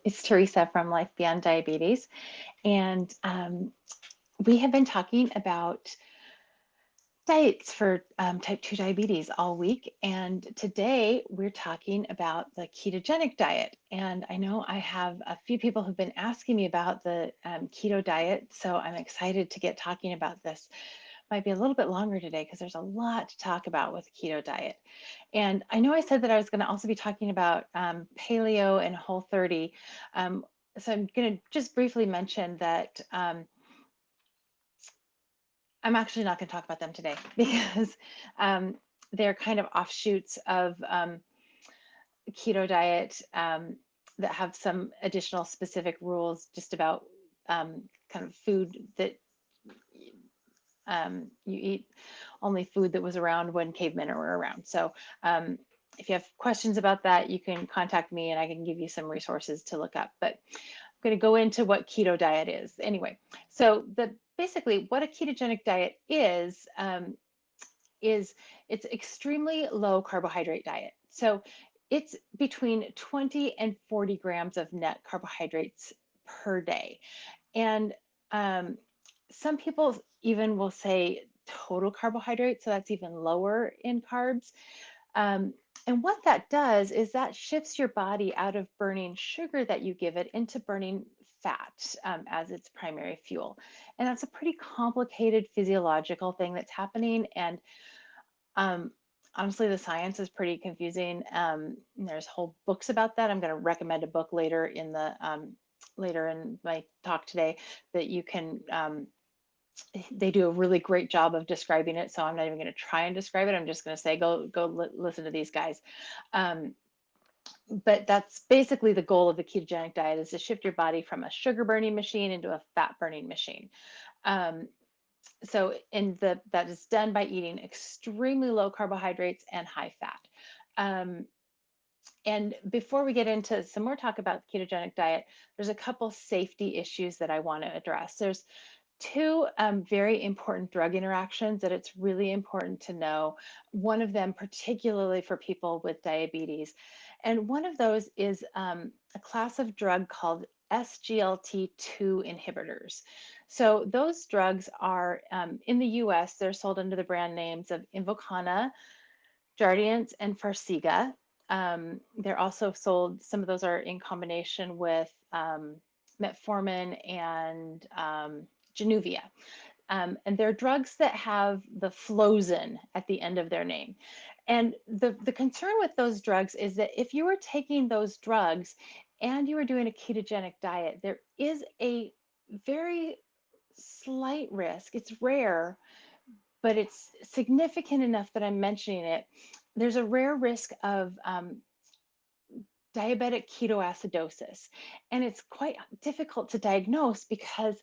It's Teresa from Life Beyond Diabetes, and we have been talking about diets for type 2 diabetes all week. And today we're talking about the ketogenic diet. And I know I have a few people who've been asking me about the keto diet, so I'm excited to get talking about this. Might be a little bit longer today because there's a lot to talk about with keto diet. And I know I said that I was going to also be talking about paleo and Whole30. So I'm going to just briefly mention that I'm actually not going to talk about them today because they're kind of offshoots of keto diet that have some additional specific rules just about kind of food that you eat, only food that was around when cavemen were around. So if you have questions about that, you can contact me and I can give you some resources to look up. But I'm going to go into what keto diet is. Anyway, so basically what a ketogenic diet is it's extremely low carbohydrate diet. So it's between 20 and 40 grams of net carbohydrates per day. And some people even will say total carbohydrates, so that's even lower in carbs. Um, and what that does is that shifts your body out of burning sugar that you give it into burning fat as its primary fuel. And that's a pretty complicated physiological thing that's happening. And um, honestly, the science is pretty confusing. There's whole books about that. I'm going to recommend a book later in my talk today that you can. They do a really great job of describing it, so I'm not even going to try and describe it. I'm just going to say go listen to these guys. Um, but that's basically the goal of the ketogenic diet is to shift your body from a sugar burning machine into a fat burning machine. Um, that is done by eating extremely low carbohydrates and high fat. Um, and before we get into some more talk about the ketogenic diet, there's a couple safety issues that I want to address. There's two very important drug interactions that it's really important to know. One of them, particularly for people with diabetes, and one of those is a class of drug called SGLT2 inhibitors. So those drugs are in the US, they're sold under the brand names of Invokana, Jardiance, and Farxiga. They're also sold, some of those are in combination with metformin and Januvia. And they're drugs that have the Flozin at the end of their name. And the concern with those drugs is that if you were taking those drugs and you were doing a ketogenic diet, there is a very slight risk. It's rare, but it's significant enough that I'm mentioning it. There's a rare risk of diabetic ketoacidosis, and it's quite difficult to diagnose because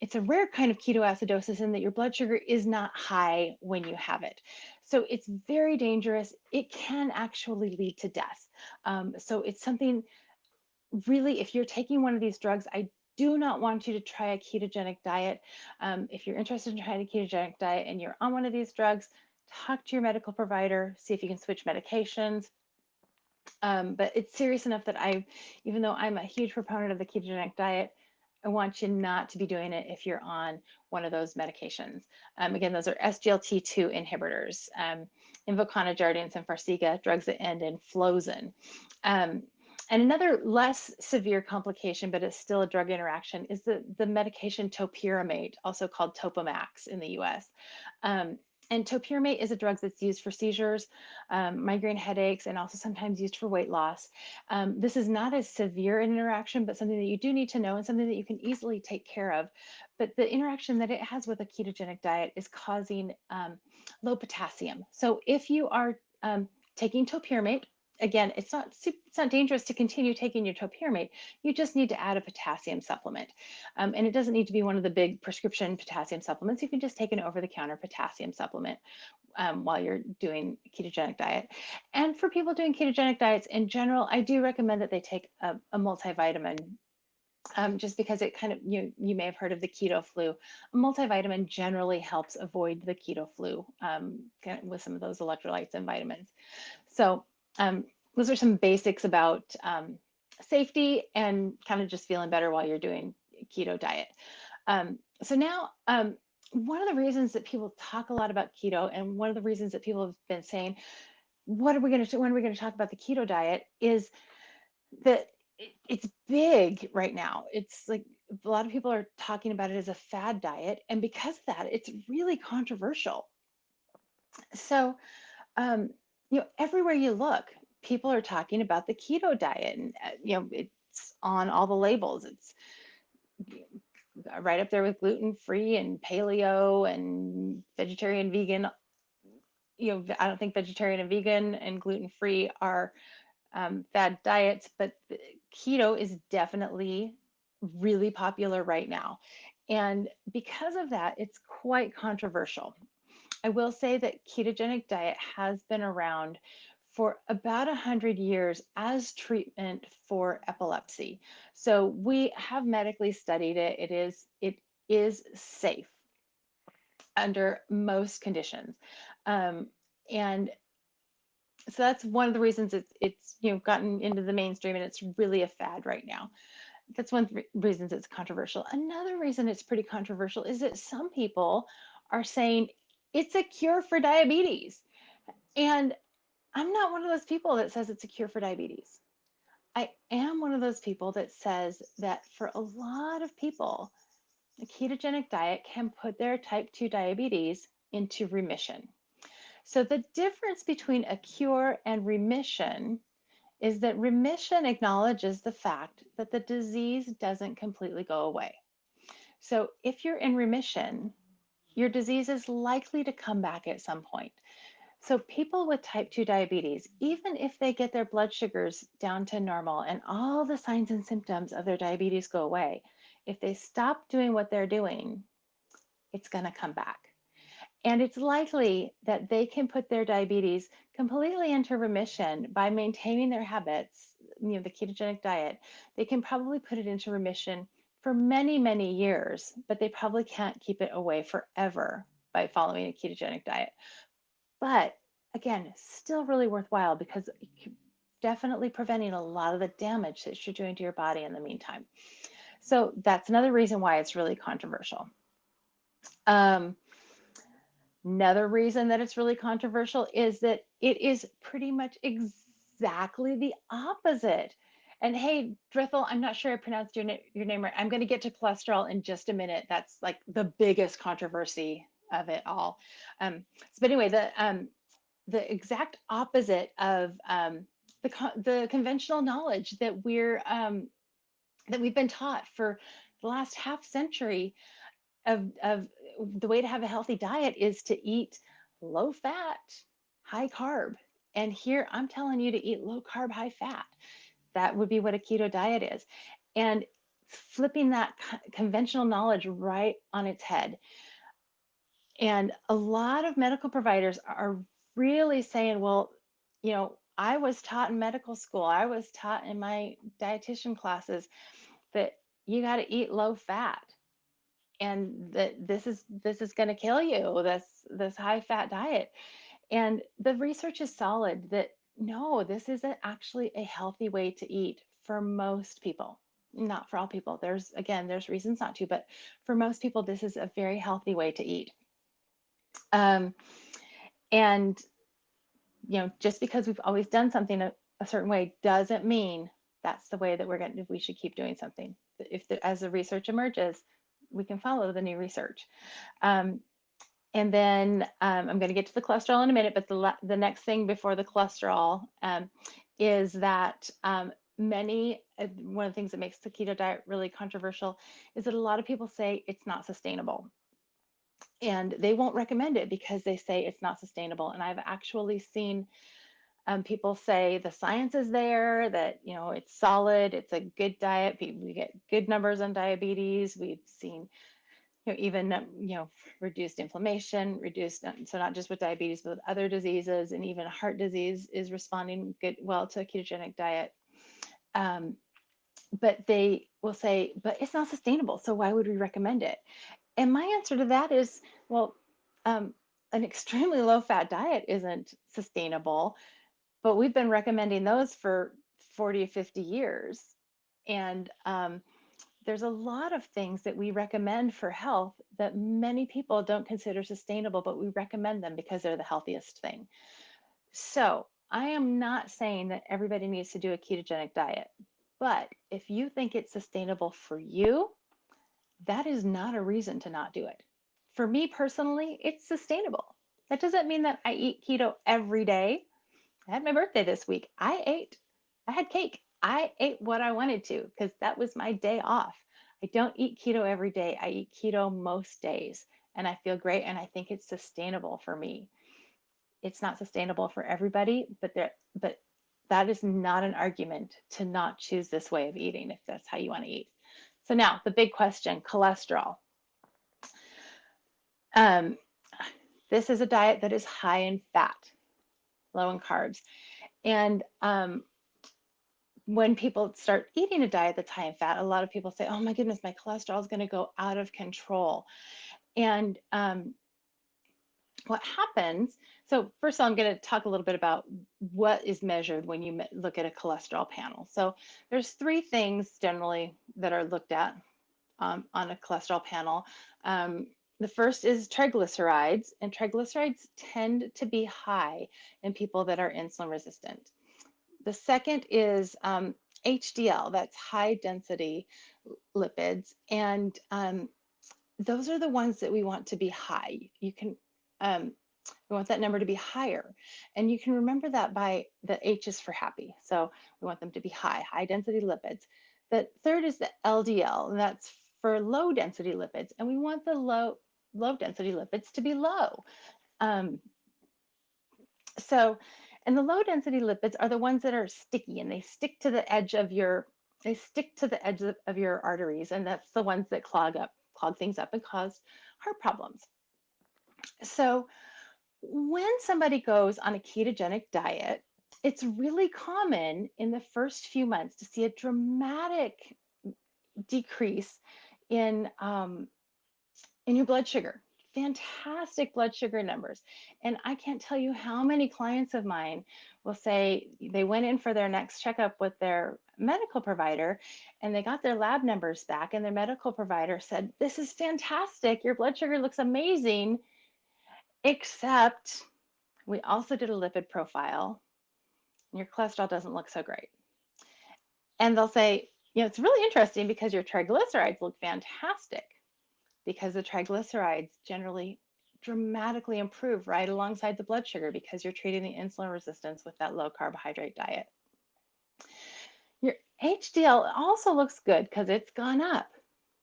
it's a rare kind of ketoacidosis in that your blood sugar is not high when you have it. So it's very dangerous. It can actually lead to death. So it's something really, if you're taking one of these drugs, I do not want you to try a ketogenic diet. If you're interested in trying a ketogenic diet and you're on one of these drugs, talk to your medical provider, see if you can switch medications. But it's serious enough that even though I'm a huge proponent of the ketogenic diet, I want you not to be doing it if you're on one of those medications. Again, those are SGLT2 inhibitors, Invokana, Jardiance, and Farxiga, drugs that end in Flozin. And another less severe complication, but it's still a drug interaction, is the medication topiramate, also called Topamax in the US. And topiramate is a drug that's used for seizures, migraine headaches, and also sometimes used for weight loss. This is not as severe an interaction, but something that you do need to know and something that you can easily take care of. But the interaction that it has with a ketogenic diet is causing low potassium. So if you are taking topiramate, again, it's not dangerous to continue taking your topiramate. You just need to add a potassium supplement. And it doesn't need to be one of the big prescription potassium supplements. You can just take an over-the-counter potassium supplement while you're doing ketogenic diet. And for people doing ketogenic diets in general, I do recommend that they take a multivitamin just because it kind of, you may have heard of the keto flu. A multivitamin generally helps avoid the keto flu kind of with some of those electrolytes and vitamins. So those are some basics about safety and kind of just feeling better while you're doing keto diet. So now, one of the reasons that people talk a lot about keto, and one of the reasons that people have been saying, what are we going to, when are we going to talk about the keto diet, is that it's big right now. It's like a lot of people are talking about it as a fad diet, and because of that, it's really controversial. So, um, everywhere you look, people are talking about the keto diet, and it's on all the labels. It's right up there with gluten free and paleo and vegetarian, vegan. I don't think vegetarian and vegan and gluten free are fad diets, but keto is definitely really popular right now. And because of that, it's quite controversial. I will say that ketogenic diet has been around for about 100 years as treatment for epilepsy. So we have medically studied it. It is safe under most conditions. Um, and so that's one of the reasons it's gotten into the mainstream, and it's really a fad right now. That's one of the reasons it's controversial. Another reason it's pretty controversial is that some people are saying it's a cure for diabetes. And I'm not one of those people that says it's a cure for diabetes. I am one of those people that says that for a lot of people, a ketogenic diet can put their type 2 diabetes into remission. So the difference between a cure and remission is that remission acknowledges the fact that the disease doesn't completely go away. So if you're in remission, your disease is likely to come back at some point. So people with type 2 diabetes, even if they get their blood sugars down to normal and all the signs and symptoms of their diabetes go away, if they stop doing what they're doing, it's going to come back. And it's likely that they can put their diabetes completely into remission by maintaining their habits, the ketogenic diet. They can probably put it into remission for many, many years, but they probably can't keep it away forever by following a ketogenic diet. But again, still really worthwhile because you're definitely preventing a lot of the damage that you're doing to your body in the meantime. So that's another reason why it's really controversial. Um, Another reason that it's really controversial is that it is pretty much exactly the opposite. And hey, Drithel, I'm not sure I pronounced your name right. I'm going to get to cholesterol in just a minute. That's like the biggest controversy of it all. But anyway, the exact opposite of the conventional knowledge that we've been taught for the last half century of the way to have a healthy diet is to eat low fat, high carb. And here I'm telling you to eat low carb, high fat. That would be what a keto diet is. And flipping that conventional knowledge right on its head. And a lot of medical providers are really saying, well, I was taught in medical school, I was taught in my dietitian classes that you got to eat low fat, and that this is going to kill you, this high fat diet. And the research is solid that no, this isn't actually a healthy way to eat for most people. Not for all people. There's reasons not to, but for most people, this is a very healthy way to eat. Um, and just because we've always done something a certain way doesn't mean that's the way that we should keep doing something. As the research emerges, we can follow the new research. Um, and then I'm going to get to the cholesterol in a minute, but the next thing before the cholesterol is that one of the things that makes the keto diet really controversial is that a lot of people say it's not sustainable. And they won't recommend it because they say it's not sustainable. And I've actually seen people say the science is there, that it's solid, it's a good diet. We get good numbers on diabetes. We've seen even reduced inflammation, reduced, so not just with diabetes, but with other diseases, and even heart disease is responding well to a ketogenic diet. But they will say, but it's not sustainable, so why would we recommend it? And my answer to that is, well, an extremely low fat diet isn't sustainable, but we've been recommending those for 40 or 50 years. And there's a lot of things that we recommend for health that many people don't consider sustainable, but we recommend them because they're the healthiest thing. So I am not saying that everybody needs to do a ketogenic diet, but if you think it's sustainable for you, that is not a reason to not do it. For me personally, it's sustainable. That doesn't mean that I eat keto every day. I had my birthday this week. I had cake. I ate what I wanted to because that was my day off. I don't eat keto every day. I eat keto most days and I feel great and I think it's sustainable for me. It's not sustainable for everybody, but that is not an argument to not choose this way of eating if that's how you want to eat. So now the big question, cholesterol. Um, this is a diet that is high in fat, low in carbs. And when people start eating a diet that's high in fat, a lot of people say, oh my goodness, my cholesterol is going to go out of control. And what happens, so first of all, I'm going to talk a little bit about what is measured when you look at a cholesterol panel. So there's three things generally that are looked at on a cholesterol panel. The first is triglycerides, and triglycerides tend to be high in people that are insulin resistant. The second is HDL, that's high density lipids, and those are the ones that we want to be high. You can we want that number to be higher, and you can remember that by the H is for happy. So we want them to be high density lipids. The third is the LDL, and that's for low density lipids, and we want the low density lipids to be low. Um, so, and the low density lipids are the ones that are sticky and they stick to the edge of your of your arteries, and that's the ones that clog things up and cause heart problems. So when somebody goes on a ketogenic diet, it's really common in the first few months to see a dramatic decrease in in your blood sugar. Fantastic blood sugar numbers. And I can't tell you how many clients of mine will say they went in for their next checkup with their medical provider and they got their lab numbers back, and their medical provider said, this is fantastic. Your blood sugar looks amazing, except we also did a lipid profile and your cholesterol doesn't look so great. And they'll say, it's really interesting because your triglycerides look fantastic, because the triglycerides generally dramatically improve right alongside the blood sugar because you're treating the insulin resistance with that low carbohydrate diet. Your HDL also looks good because it's gone up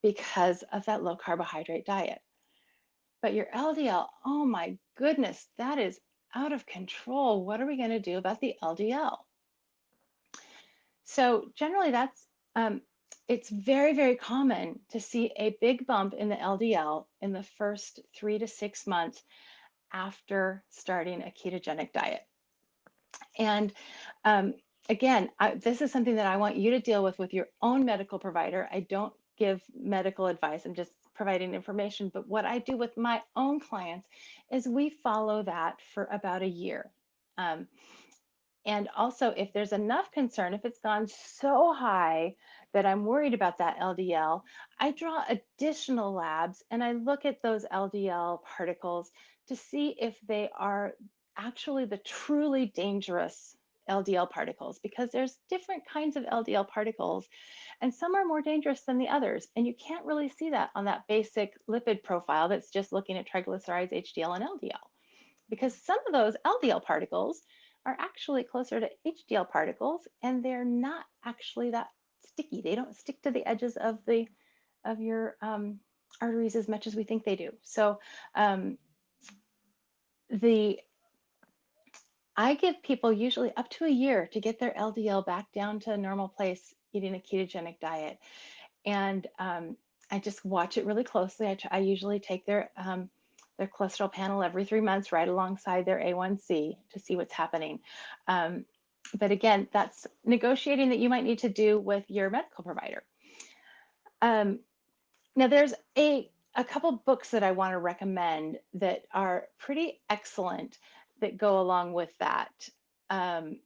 because of that low carbohydrate diet. But your LDL, oh my goodness, that is out of control. What are we going to do about the LDL? So generally it's very, very common to see a big bump in the LDL in the first 3 to 6 months after starting a ketogenic diet. And again, this is something that I want you to deal with your own medical provider. I don't give medical advice. I'm just providing information. But what I do with my own clients is we follow that for about a year. Um, and also, if there's enough concern, if it's gone so high that I'm worried about that LDL, I draw additional labs and I look at those LDL particles to see if they are actually the truly dangerous LDL particles, because there's different kinds of LDL particles and some are more dangerous than the others. And you can't really see that on that basic lipid profile that's just looking at triglycerides, HDL, and LDL, because some of those LDL particles are actually closer to HDL particles and they're not actually that sticky. They don't stick to the edges of your arteries as much as we think they do. So um, the I give people usually up to a year to get their LDL back down to a normal place eating a ketogenic diet. And I just watch it really closely. I usually take their cholesterol panel every 3 months, right alongside their A1C, to see what's happening. But again, that's negotiating that you might need to do with your medical provider. Now, there's a couple books that I want to recommend that are pretty excellent that go along with that. Um,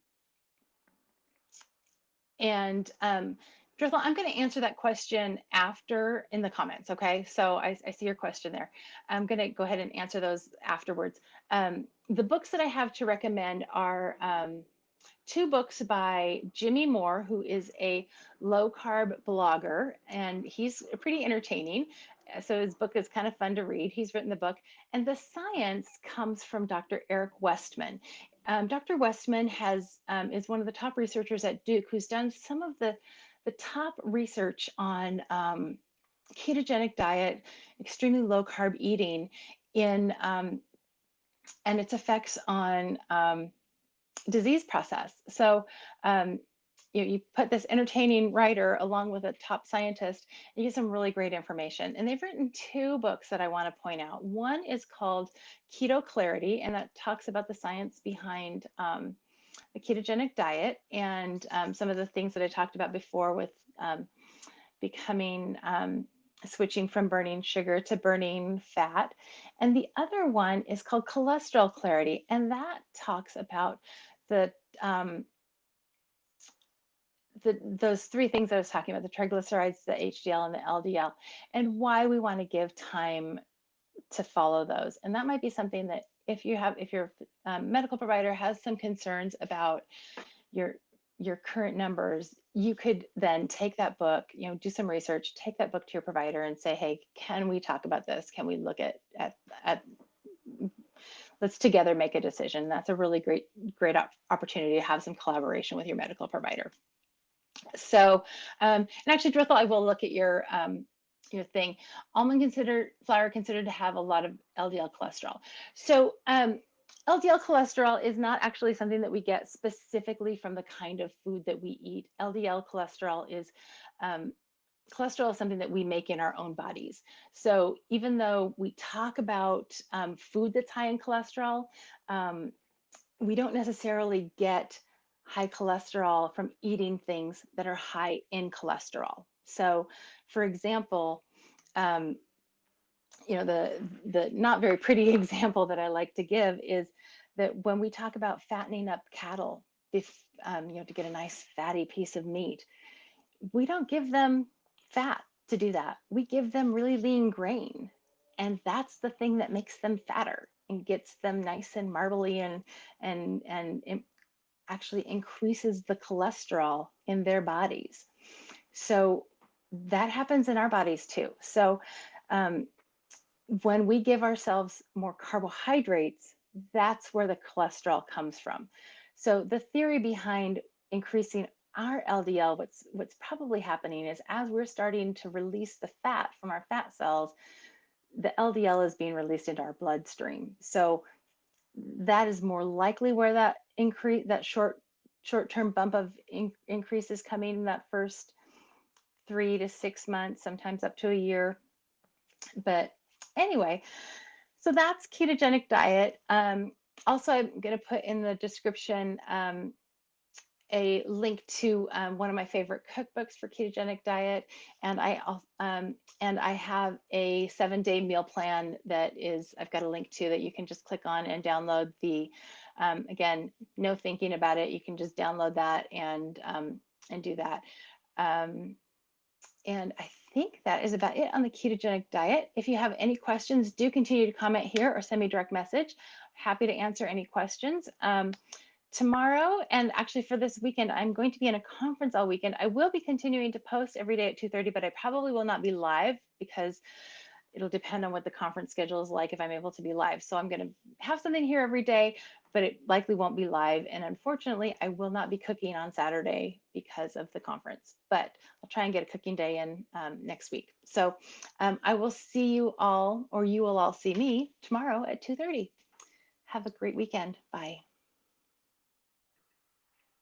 and Drithel, I'm going to answer that question after in the comments. Okay. So I see your question there. I'm going to go ahead and answer those afterwards. The books that I have to recommend are two books by Jimmy Moore, who is a low carb blogger, and he's pretty entertaining. So his book is kind of fun to read. He's written the book, and the science comes from Dr. Eric Westman. Dr. Westman is one of the top researchers at Duke, who's done some of the top research on ketogenic diet, extremely low carb eating, in and its effects on disease process. So you put this entertaining writer along with a top scientist, and you get some really great information. And they've written two books that I want to point out. One is called Keto Clarity, and that talks about the science behind the ketogenic diet and some of the things that I talked about before with becoming switching from burning sugar to burning fat. And the other one is called Cholesterol Clarity, and that talks about the um, those three things I was talking about, the triglycerides, the HDL, and the LDL, and why we want to give time to follow those. And that might be something that if your medical provider has some concerns about your your current numbers, you could then take that book, do some research, take that book to your provider and say, hey, can we talk about this? Can we look at let's together make a decision. That's a really great opportunity to have some collaboration with your medical provider. So, and actually, Drithel, I will look at your thing. Flour considered to have a lot of LDL cholesterol. So, LDL cholesterol is not actually something that we get specifically from the kind of food that we eat. Um, cholesterol is something that we make in our own bodies. So even though we talk about food that's high in cholesterol, um, we don't necessarily get high cholesterol from eating things that are high in cholesterol. So, for example, um, the not very pretty example that I like to give is that when we talk about fattening up cattle, to get a nice fatty piece of meat, we don't give them fat to do that. We give them really lean grain, and that's the thing that makes them fatter and gets them nice and marbly and actually increases the cholesterol in their bodies. So that happens in our bodies too. So um, when we give ourselves more carbohydrates, that's where the cholesterol comes from. So the theory behind increasing our LDL, what's probably happening is as we're starting to release the fat from our fat cells, the LDL is being released into our bloodstream. So that is more likely where that short-term bump of increase is coming in that first 3 to 6 months, sometimes up to a year. But anyway, so that's ketogenic diet. Also, I'm going to put in the description a link to one of my favorite cookbooks for ketogenic diet, and I have a 7-day meal plan that is I've got a link to that you can just click on and download the. Again, no thinking about it. You can just download that and do that. Um, and I think that is about it on the ketogenic diet. If you have any questions, do continue to comment here or send me a direct message. Happy to answer any questions. Tomorrow, and actually for this weekend, I'm going to be in a conference all weekend. I will be continuing to post every day at 2:30, but I probably will not be live because it'll depend on what the conference schedule is like if I'm able to be live. So I'm going to have something here every day, but it likely won't be live. And unfortunately, I will not be cooking on Saturday because of the conference, but I'll try and get a cooking day in next week. So I will see you all, or you will all see me tomorrow at 2:30. Have a great weekend. Bye.